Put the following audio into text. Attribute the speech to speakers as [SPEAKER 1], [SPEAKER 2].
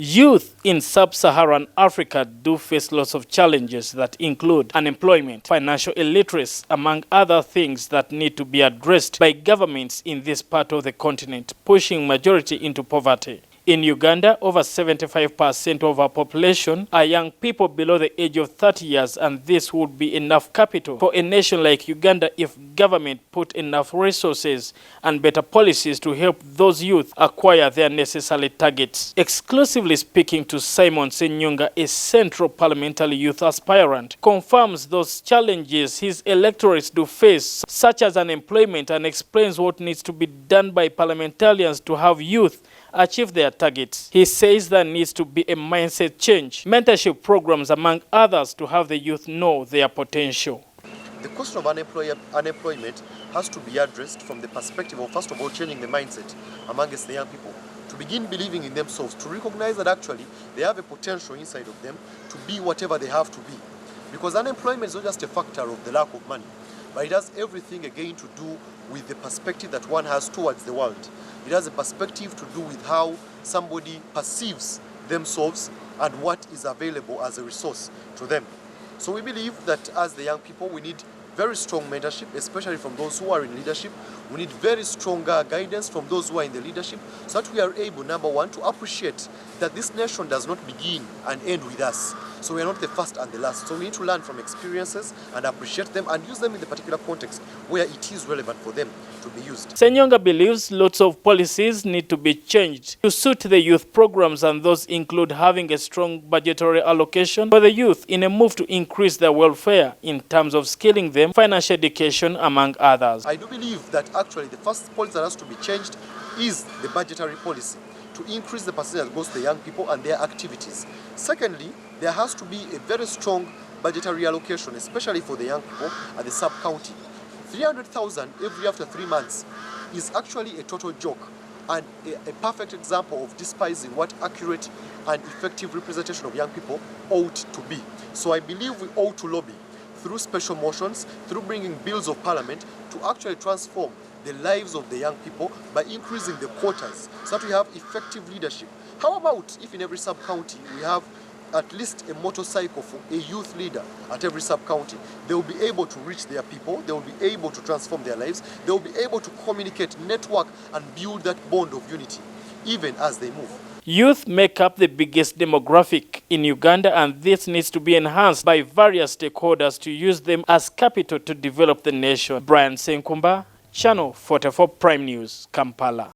[SPEAKER 1] Youth in sub-Saharan Africa do face lots of challenges that include unemployment, financial illiteracy, among other things that need to be addressed by governments in this part of the continent, pushing majority into poverty. In Uganda, over 75% of our population are young people below the age of 30 years, and this would be enough capital for a nation like Uganda if government put enough resources and better policies to help those youth acquire their necessary targets. Exclusively speaking to Simon Senyonga, a Central Parliamentary Youth aspirant, confirms those challenges his electorates do face, such as unemployment, and explains what needs to be done by parliamentarians to have youth achieve their targets. He says there needs to be a mindset change, mentorship programs among others to have the youth know their potential.
[SPEAKER 2] The question of unemployment has to be addressed from the perspective of, first of all, changing the mindset amongst the young people, to begin believing in themselves, to recognize that actually they have a potential inside of them to be whatever they have to be. Because unemployment is not just a factor of the lack of money, but it has everything again to do with the perspective that one has towards the world. It has a perspective to do with how somebody perceives themselves and what is available as a resource to them. So we believe that as the young people, we need very strong mentorship, especially from those who are in leadership. We need very strong guidance from those who are in the leadership, so that we are able, number one, to appreciate that this nation does not begin and end with us. So we are not the first and the last. So we need to learn from experiences and appreciate them and use them in the particular context where it is relevant for them to be used.
[SPEAKER 1] Senyonga believes lots of policies need to be changed to suit the youth programs, and those include having a strong budgetary allocation for the youth in a move to increase their welfare in terms of skilling them, financial education, among others.
[SPEAKER 2] I do believe that actually the first policy that has to be changed is the budgetary policy, to increase the percentage that goes to the young people and their activities. Secondly, there has to be a very strong budgetary allocation, especially for the young people at the sub-county. 300,000 every after 3 months is actually a total joke and a perfect example of despising what accurate and effective representation of young people ought to be. So I believe we ought to lobby through special motions, through bringing bills of parliament, to actually transform the lives of the young people by increasing the quotas so that we have effective leadership. How about if in every sub-county we have at least a motorcycle for a youth leader at every sub-county? They will be able to reach their people, they will be able to transform their lives, they will be able to communicate, network, and build that bond of unity, even as they move.
[SPEAKER 1] Youth make up the biggest demographic in Uganda, and this needs to be enhanced by various stakeholders to use them as capital to develop the nation. Brian Senkumba, Channel 44 Prime News, Kampala.